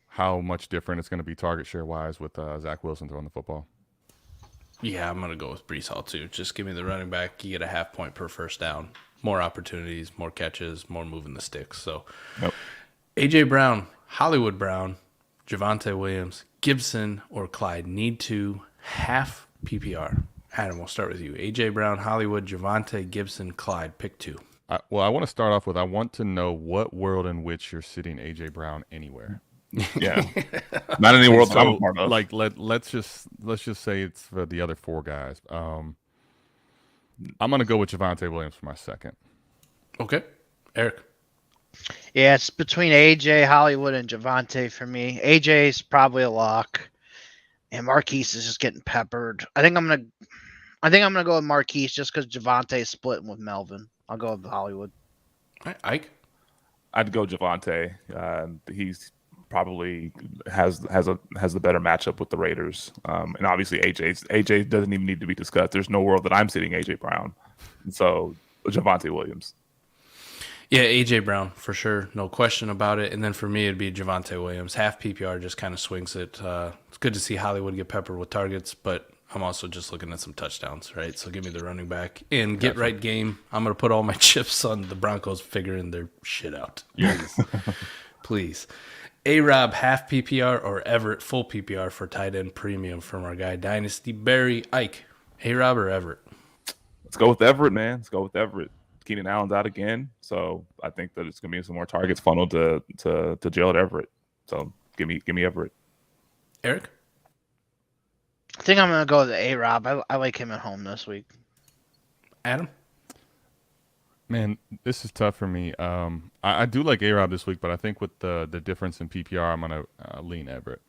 how much different it's going to be target share wise with Zach Wilson throwing the football. Yeah, I'm going to go with Brees Hall too. Just give me the running back. You get a half point per first down. More opportunities, more catches, more moving the sticks. So Yep. A.J. Brown, Hollywood Brown, Javonte Williams, Gibson, or Clyde need to half PPR. Adam, we'll start with you. A.J. Brown, Hollywood, Javonte, Gibson, Clyde. Pick two. I want to start off with I want to know what world in which you're sitting AJ Brown anywhere. Yeah. Not any world that I'm a So, part of. let's just say it's for the other four guys. I'm gonna go with Javonte Williams for my second. Okay. Eric. yeah, it's between AJ, Hollywood, and Javante for me. AJ's probably a lock, and Marquise is just getting peppered. I think I'm gonna go with Marquise just because Javante's splitting with Melvin. I'll go with Hollywood. All right, Ike. I'd go Javante. He's probably has the better matchup with the Raiders, and obviously AJ doesn't even need to be discussed. There's no world that I'm sitting AJ Brown, and so Javante Williams. Yeah, A.J. Brown, for sure. No question about it. And then for me, it'd be Javonte Williams. Half PPR just kind of swings it. It's good to see Hollywood get peppered with targets, but I'm also just looking at some touchdowns, right? So give me the running back. And get right game. I'm going to put all my chips on the Broncos figuring their shit out. Please. Please. A-Rob, half PPR, or Everett, full PPR for tight end premium from our guy, Dynasty Barry. Ike, A-Rob or Everett? Let's go with Everett, man. Let's go with Everett. Keenan Allen's out again, so I think that it's going to be some more targets funneled to Gerald Everett. So give me Everett. Eric? I think I'm gonna go with A-Rob. I like him at home this week. Adam? Man, this is tough for me. I do like A-Rob this week, but I think with the difference in PPR, I'm gonna lean Everett.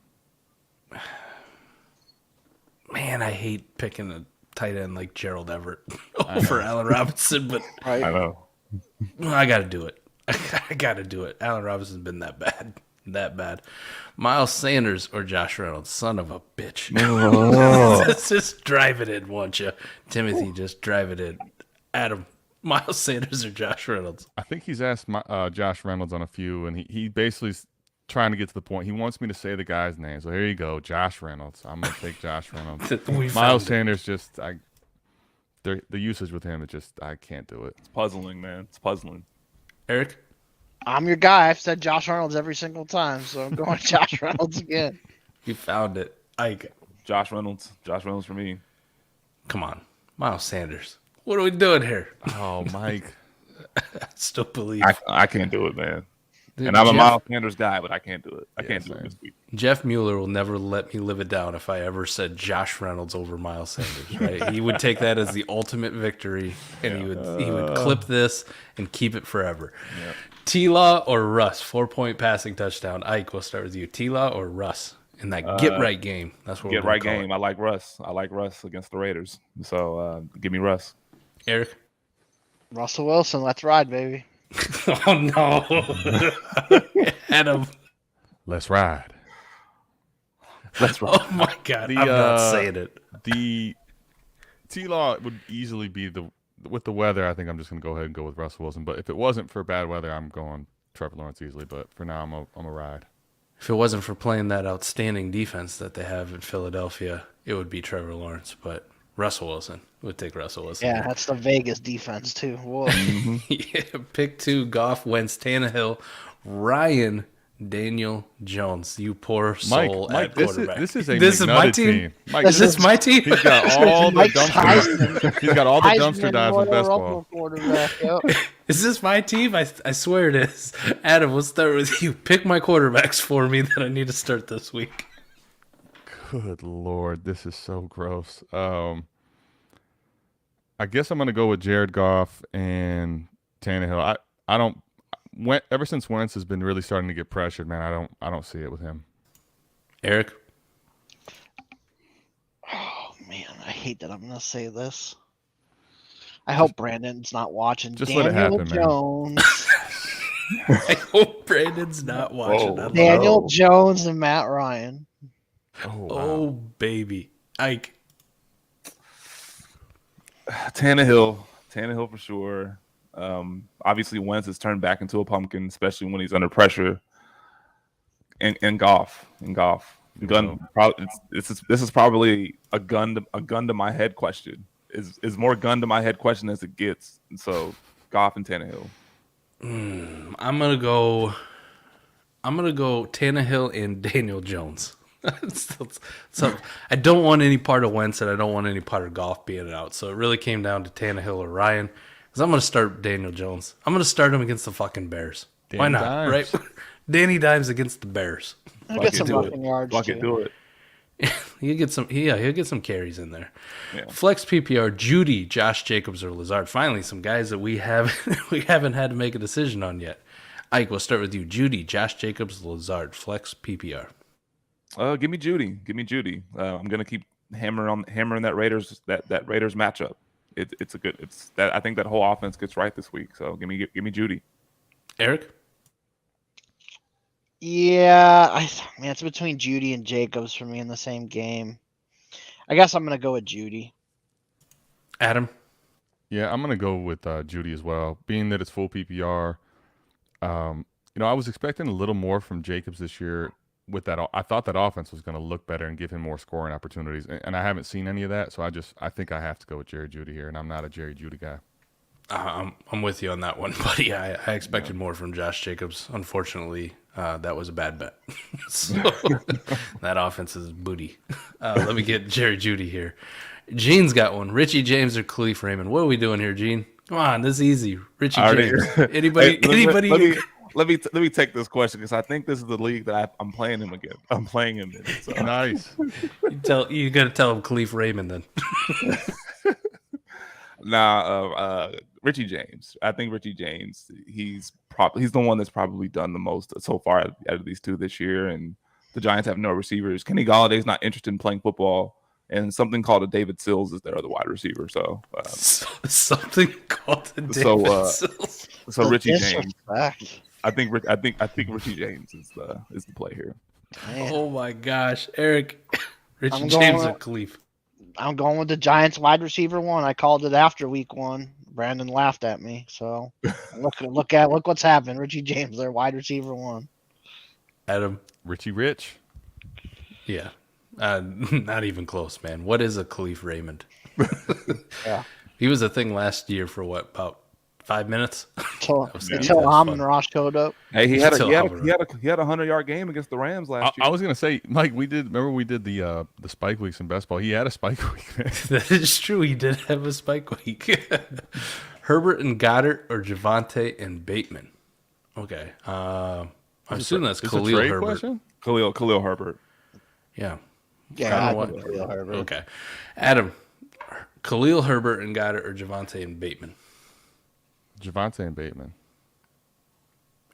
Man, I hate picking a tight end like Gerald Everett over Allen Robinson, but I know. I got to do it. I got to do it. Allen Robinson's been that bad. That bad. Miles Sanders or Josh Reynolds? Son of a bitch. Just drive it in, won't you? Timothy, just drive it in. Adam, Miles Sanders or Josh Reynolds? I think he's asked Josh Reynolds on a few, and he basically is trying to get to the point. He wants me to say the guy's name. So here you go, Josh Reynolds. I'm going to take Josh Reynolds. Miles Sanders, the usage with him, I can't do it. It's puzzling, man. It's puzzling. Eric? I'm your guy. I've said Josh Reynolds every single time, so I'm going Josh Reynolds again. You found it. Ike. Josh Reynolds. Josh Reynolds for me. Come on. Miles Sanders. What are we doing here? Oh, Mike. I still believe. I can't do it, man. And I'm a Miles Sanders guy, but I can't do it. I can't do it this week. Jeff Mueller will never let me live it down if I ever said Josh Reynolds over Miles Sanders. Right? He would take that as the ultimate victory, and he would clip this and keep it forever. Yeah. T-Law or Russ? 4-point passing touchdown. Ike, we'll start with you. T-Law or Russ in that get right game? That's what get right game. I like Russ. I like Russ against the Raiders. So give me Russ. Eric? Russell Wilson. Let's ride, baby. Oh no, Adam. Let's ride. Let's ride. Oh my God, I'm not saying it. The T-Law would easily be with the weather. I think I'm just gonna go ahead and go with Russell Wilson. But if it wasn't for bad weather, I'm going Trevor Lawrence easily. But for now, I'm a ride. If it wasn't for playing that outstanding defense that they have in Philadelphia, it would be Trevor Lawrence. But Russell Wilson would take Russell Wilson. Yeah, that's the Vegas defense too. Whoa. Yeah, pick 2: Goff, Wentz, Tannehill, Ryan, Daniel Jones. You poor soul Mike, at quarterback. This is my team. Mike, is this my team? He's got all the dumpster. He's got all the dumpster dives with best ball. Yep. Is this my team? I swear it is. Adam, we'll start with you. Pick my quarterbacks for me that I need to start this week. Good Lord, this is so gross. I guess I'm going to go with Jared Goff and Tannehill. I don't. Ever since Wentz has been really starting to get pressured, man, I don't see it with him. Eric? Oh man, I hate that I'm going to say this. I hope Brandon's not watching. Just Daniel let it happen, Jones. Man. I hope Brandon's not watching. Daniel Jones and Matt Ryan. Oh, baby. Ike. Tannehill for sure. Obviously, Wentz has turned back into a pumpkin, especially when he's under pressure. And Goff. This is probably a gun to my head question. Is more gun to my head question as it gets. And so Goff and Tannehill. I'm gonna go Tannehill and Daniel Jones. So I don't want any part of Wentz and I don't want any part of Goff being out. So it really came down to Tannehill or Ryan. Because I'm going to start Daniel Jones. I'm going to start him against the fucking Bears. Why not? Dimes. Right? Danny Dimes against the Bears. He'll get some rushing yards. Lockett, do it. He'll get some carries in there. Yeah. Flex PPR, Judy, Josh Jacobs, or Lazard. Finally, some guys that we haven't had to make a decision on yet. Ike, we'll start with you. Judy, Josh Jacobs, Lazard. Flex PPR. Give me Judy. I'm gonna keep hammering that Raiders matchup. I think that whole offense gets right this week. So give me Judy. Eric? Yeah, it's between Judy and Jacobs for me in the same game. I guess I'm gonna go with Judy. Adam? Yeah, I'm gonna go with Judy as well. Being that it's full PPR, I was expecting a little more from Jacobs this year. With that, I thought that offense was going to look better and give him more scoring opportunities, and I haven't seen any of that. So I think I have to go with Jerry Jeudy here, and I'm not a Jerry Jeudy guy. I'm with you on that one, buddy. I expected more from Josh Jacobs. Unfortunately, that was a bad bet. So that offense is booty. Let me get Jerry Jeudy here. Gene's got one. Richie James or Khalif Raymond. What are we doing here, Gene? Come on, this is easy. Richie James. Anybody? Let me take this question because I think this is the league that I'm playing him again. I'm playing him in. So. Nice. You got to tell him Khalif Raymond then. Richie James. I think Richie James. He's the one that's probably done the most so far out of these two this year. And the Giants have no receivers. Kenny Galladay's not interested in playing football. And something called a David Sills is their other wide receiver. So something called a David Sills. So Richie James. I think Richie James is the play here. Man. Oh my gosh, Eric, Richie James or Khalif? I'm going with the Giants wide receiver one. I called it after week 1. Brandon laughed at me. So look what's happened. Richie James, their wide receiver one. Adam, Richie Rich. Yeah, not even close, man. What is a Khalif Raymond? Yeah, he was a thing last year for what, about 5 minutes until Amon-Ra showed up. Hey, he had a 100-yard game against the Rams last year. I was gonna say, Mike, we did the spike weeks in best ball. He had a spike week. That is true. He did have a spike week. Herbert and Goddard or Javante and Bateman. Okay. I'm Is assuming that's this a Khalil trade Herbert. question? Khalil Herbert. Yeah. Yeah, Kinda I think Khalil Herbert. Okay. Adam, Khalil Herbert and Goddard or Javante and Bateman? Javante and Bateman.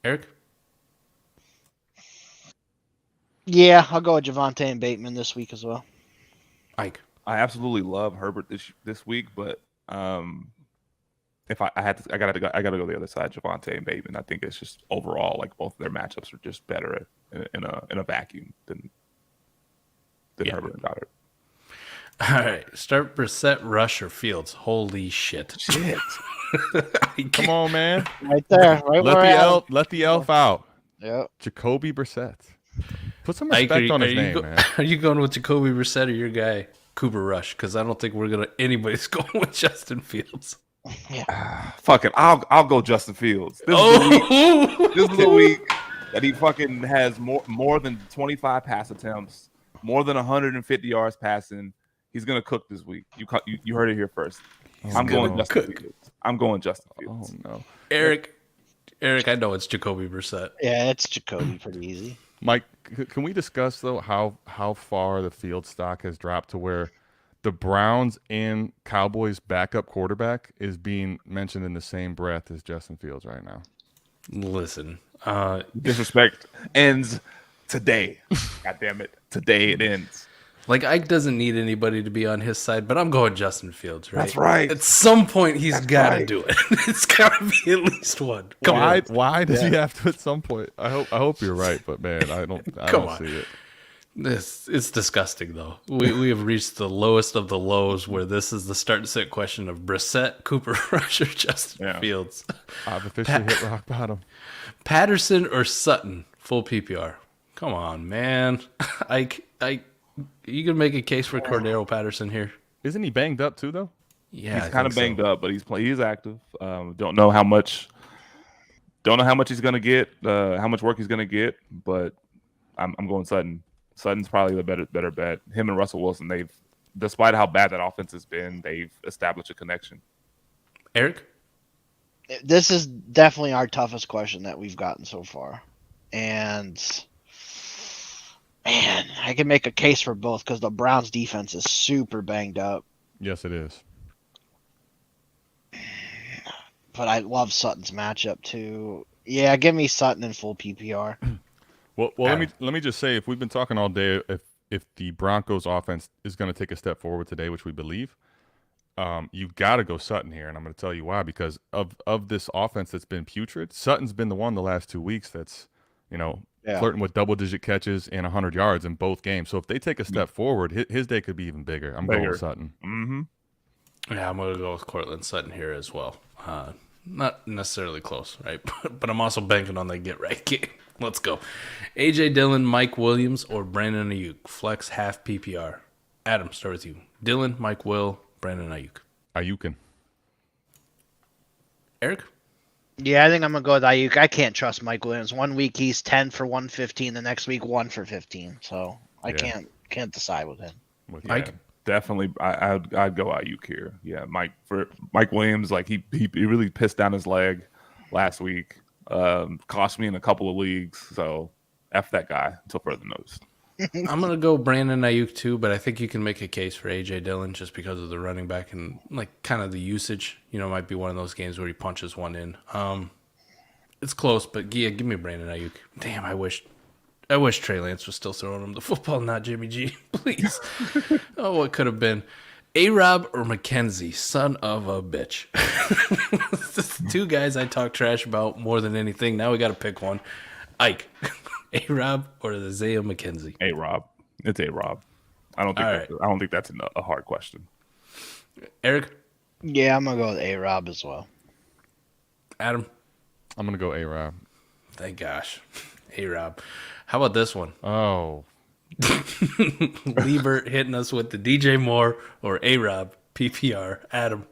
Eric? Yeah, I'll go with Javante and Bateman this week as well. Ike? I absolutely love Herbert this week, but if I had to, I gotta go the other side. Javante and Bateman. I think it's just overall like both of their matchups are just better in a vacuum than Herbert and Goddard. All right. Start Brissett, Rush, or Fields. Holy shit. Shit. Come on, man. Right there, right Let where the I am. elf. Let the elf out. Yep. Jacoby Brissett. Put some Ike, respect on his name, man. Are you going with Jacoby Brissett or your guy, Cooper Rush? Because I don't think anybody's going with Justin Fields. Fuck it. I'll go Justin Fields. This is the week that he fucking has more than 25 pass attempts, more than 150 yards passing. He's gonna cook this week. You heard it here first. I'm going Justin Fields. I'm going Justin Fields. Oh no, Eric, I know it's Jacoby Brissett. Yeah, it's Jacoby pretty easy. Mike. Can we discuss though how far the field stock has dropped to where the Browns and Cowboys backup quarterback is being mentioned in the same breath as Justin Fields right now? Listen, Disrespect ends today. God damn it. Today it ends. like Ike doesn't need anybody to be on his side, but I'm going Justin Fields, right? That's right. At some point, he's got to right. do it. It's got to be at least one. Come on. Why does he have to at some point? I hope you're right, but man, I don't see it. It's disgusting though. We have reached the lowest of the lows where this is the start and sit question of Brissett, Cooper Rush, or Justin Fields. I've officially hit rock bottom. Patterson or Sutton, full PPR. Come on, man. You can make a case for Cordero Patterson here. Isn't he banged up too though? Yeah, He's kind of banged up, but he's active. Don't know how much. Don't know how much he's gonna get. How much work he's gonna get, but I'm going Sutton. Sutton's probably the better bet. Him and Russell Wilson, despite how bad that offense has been, they've established a connection. Eric? This is definitely our toughest question that we've gotten so far. And, man, I can make a case for both because the Browns' defense is super banged up. Yes, it is. But I love Sutton's matchup, too. Yeah, give me Sutton in full PPR. Well, let me just say, if we've been talking all day, if the Broncos offense is going to take a step forward today, which we believe, you've got to go Sutton here, and I'm going to tell you why. Because of this offense that's been putrid, Sutton's been the one the last 2 weeks that's, flirting with double-digit catches and 100 yards in both games. So if they take a step forward, his day could be even bigger. I'm going with Sutton. Mm-hmm. Yeah, I'm going to go with Cortland Sutton here as well. Not necessarily close, right? But I'm also banking on the get-right game. Let's go. A.J. Dillon, Mike Williams, or Brandon Ayuk. Flex half PPR. Adam, start with you. Dillon, Mike Will, Brandon Ayuk. Ayukin. Eric? Yeah, I think I'm going to go with Ayuk. I can't trust Mike Williams. 1 week he's 10 for 115, the next week 1 for 15. So I can't decide with him. Mike? Definitely, I'd go Ayuk here. Yeah, Mike Williams, like he really pissed down his leg last week. Cost me in a couple of leagues, so F that guy until further notice. I'm going to go Brandon Ayuk too, but I think you can make a case for A.J. Dillon just because of the running back and like kind of the usage. Might be one of those games where he punches one in. It's close, but yeah, give me Brandon Ayuk. Damn, I wish Trey Lance was still throwing him the football, not Jimmy G. Please. Oh, what could have been? A-Rob or McKenzie, son of a bitch. Two guys I talk trash about more than anything. Now we got to pick one. Ike, A-Rob or Isaiah McKenzie? A-Rob. It's A-Rob. I don't think that's a hard question. Eric? Yeah, I'm going to go with A-Rob as well. Adam? I'm going to go A-Rob. Thank gosh. A-Rob. How about this one? Oh. Liebert hitting us with the DJ Moore or A-Rob PPR. Adam,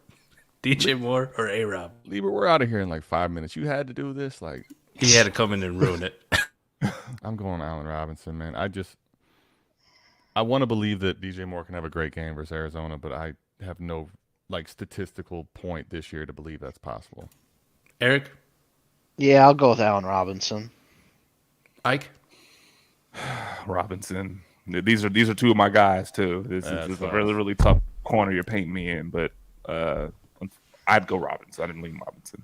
DJ Moore or A-Rob? Liebert, we're out of here in like 5 minutes. You had to do this? Like, he had to come in and ruin it. I'm going Allen Robinson, man. I want to believe that DJ Moore can have a great game versus Arizona, but I have no statistical point this year to believe that's possible. Eric? Yeah, I'll go with Allen Robinson. Ike? Robinson. These are two of my guys too. This is a really, really tough corner you're painting me in, but I'd go Robinson. I didn't lean Robinson.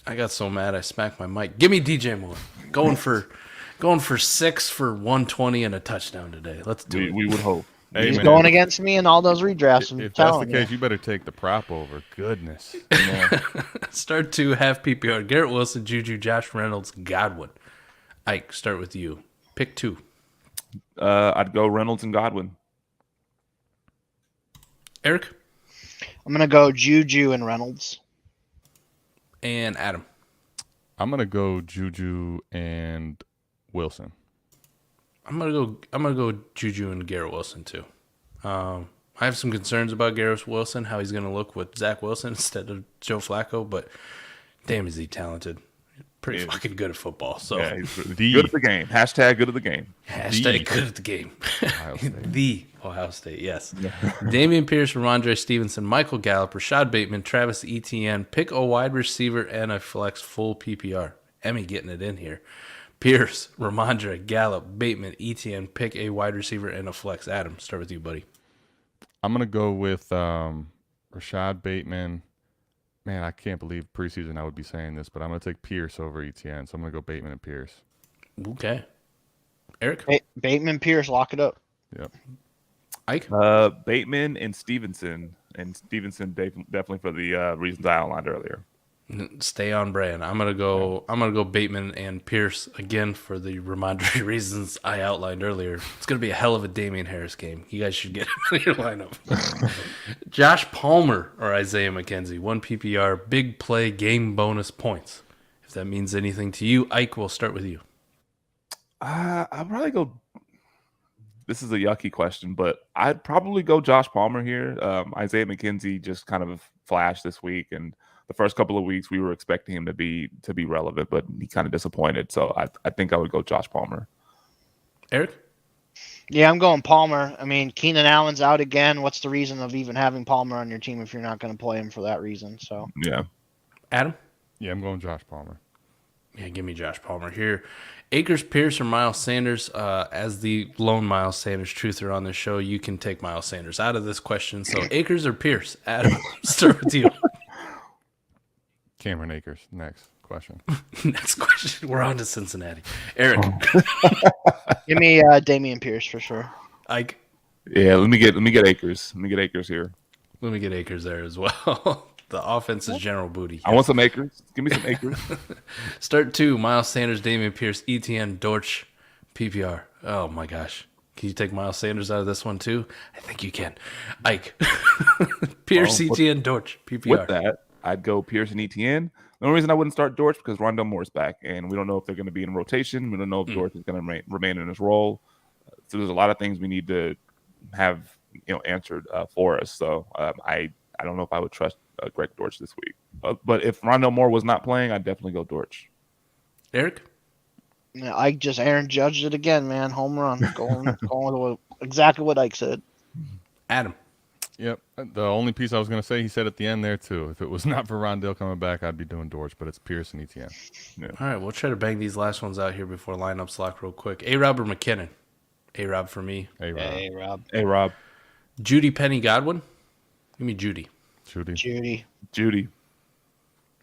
I got so mad I smacked my mic. Give me DJ Moore. Going for 6 for 120 and a touchdown today. Let's do it. We would hope. Hey, He's man, going against me in all those redrafts. I'm if that's the telling case, you better take the prop over. Goodness. Start 2, half PPR. Garrett Wilson, Juju, Josh Reynolds, Godwin. Ike, start with you. Pick 2. I'd go Reynolds and Godwin. Eric? I'm going to go Juju and Reynolds. And Adam? I'm gonna go Juju and Wilson. I'm gonna go Juju and Garrett Wilson too. I have some concerns about Garrett Wilson, how he's gonna look with Zach Wilson instead of Joe Flacco, but damn, is he talented. Pretty fucking good at football. So yeah, he's good at the game. Hashtag good at the game. Hashtag good at the game. Ohio State. The Ohio State, yes. Dameon Pierce, Ramondre Stevenson, Michael Gallup, Rashad Bateman, Travis Etienne. Pick a wide receiver and a flex full PPR. Emmy getting it in here. Pierce, Ramondre, Gallup, Bateman, Etienne. Pick a wide receiver and a flex. Adam, start with you, buddy. I'm gonna go with Rashad Bateman. Man, I can't believe preseason I would be saying this, but I'm gonna take Pierce over Etienne. So I'm gonna go Bateman and Pierce. Okay. Eric? Bateman, Pierce, lock it up. Yep. Ike? Bateman and Stevenson. And Stevenson definitely for the reasons I outlined earlier. Stay on brand. I'm gonna go Bateman and Pierce again for the Ramondre reasons I outlined earlier. It's gonna be a hell of a Damian Harris game. You guys should get him in your lineup. Josh Palmer or Isaiah McKenzie, 1 PPR, big play, game bonus points. If that means anything to you, Ike, we'll start with you. I'll probably go. This is a yucky question, but I'd probably go Josh Palmer here. Isaiah McKenzie just kind of flashed this week, and the first couple of weeks we were expecting him to be relevant, but he kind of disappointed. So I think I would go Josh Palmer. Eric? Yeah, I'm going Palmer. I mean, Keenan Allen's out again. What's the reason of even having Palmer on your team if you're not going to play him for that reason? So Yeah. Adam? Yeah, I'm going Josh Palmer. Yeah, give me Josh Palmer here. Akers, Pierce, or Miles Sanders. As the lone Miles Sanders truther on this show, you can take Miles Sanders out of this question. So Akers or Pierce? Adam, start with you. Cameron Akers. Next question. Next question. We're on to Cincinnati. Eric. give me Dameon Pierce for sure. Ike. Yeah, let me get Akers. Let me get Akers here. Let me get Akers there as well. The offense is General Booty. I want some Akers. Give me some Akers. Start 2. Miles Sanders, Dameon Pierce, Etienne, Dortch, PPR. Oh my gosh. Can you take Miles Sanders out of this one too? I think you can. Ike. Pierce, Etienne, Dortch, PPR. With that, I'd go Pierce and Etienne. The only reason I wouldn't start Dortch because Rondell Moore's back, and we don't know if they're going to be in rotation. We don't know if Dortch is going to remain in his role. So there's a lot of things we need to have answered for us. So I don't know if I would trust Greg Dortch this week. But if Rondell Moore was not playing, I'd definitely go Dortch. Eric? Yeah, Ike just Aaron judged it again, man. Home run. Going with exactly what Ike said. Adam? Yep. The only piece I was going to say, he said at the end there, too. If it was not for Rondell coming back, I'd be doing Dortch, but it's Pierce and Etienne. Yeah. All right, we'll try to bang these last ones out here before lineups lock real quick. A-Rob or McKinnon? A-Rob for me. A-Rob. Hey, Rob. Hey, Rob. Judy, Penny, Godwin? Give me Judy. Judy.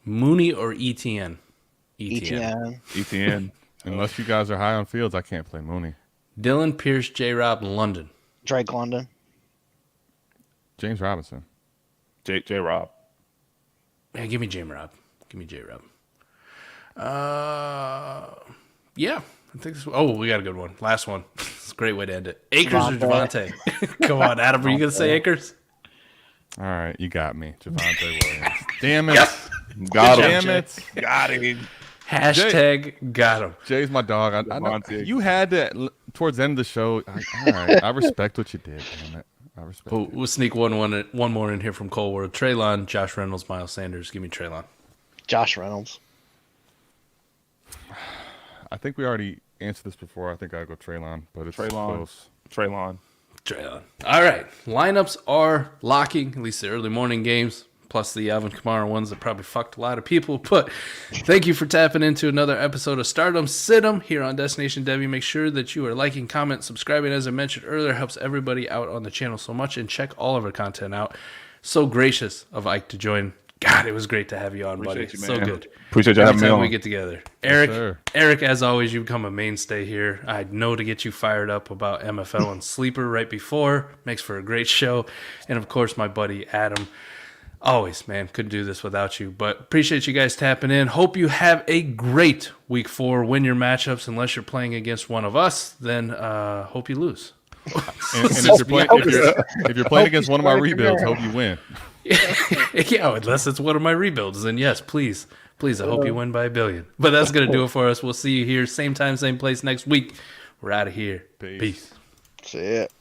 Mooney or Etienne? Etienne. Unless you guys are high on Fields, I can't play Mooney. Dylan, Pierce, J-Rob, London. Drake London. James Robinson. J Rob. Yeah, give me J-Rob. Yeah. I think this. Oh, we got a good one. Last one. It's a great way to end it. Akers or Javonte? Come on, Adam. Were you going to say Akers? All right, you got me. Javonte Williams. Damn it. Yes. Got him. Damn it. Got him. Hashtag got him. Jay's my dog. I know, Javonte. you had to, towards the end of the show. All right, I respect what you did. Damn it. I respect it. We'll sneak one more in here from Cole Ward. Traylon, Josh Reynolds, Miles Sanders. Give me Traylon. Josh Reynolds. I think we already answered this before. I think I'd go Traylon, but it's close. Traylon. Traylon. All right. Lineups are locking, at least the early morning games. plus the Alvin Kamara ones that probably fucked a lot of people. But thank you for tapping into another episode of Stardom Sit-em here on Destination Debbie. Make sure that you are liking, comment, subscribing. As I mentioned earlier, helps everybody out on the channel so much. And check all of our content out. So gracious of Ike to join. God, it was great to have you on, buddy. Appreciate you, So man. good. Appreciate you having me Anytime on. we get together. Eric, sir. Eric, as always, you become a mainstay here. I know to get you fired up about MFL and Sleeper right before. Makes for a great show. And, of course, my buddy Adam. Always, man. Couldn't do this without you. But appreciate you guys tapping in. Hope you have a great week 4. Win your matchups. Unless you're playing against one of us, then hope you lose. And if you're playing against one of my rebuilds, hope you win. Yeah, unless it's one of my rebuilds, then yes, please, I hope you win by 1 billion. But that's gonna do it for us. We'll see you here, same time, same place next week. We're out of here. Peace. See it.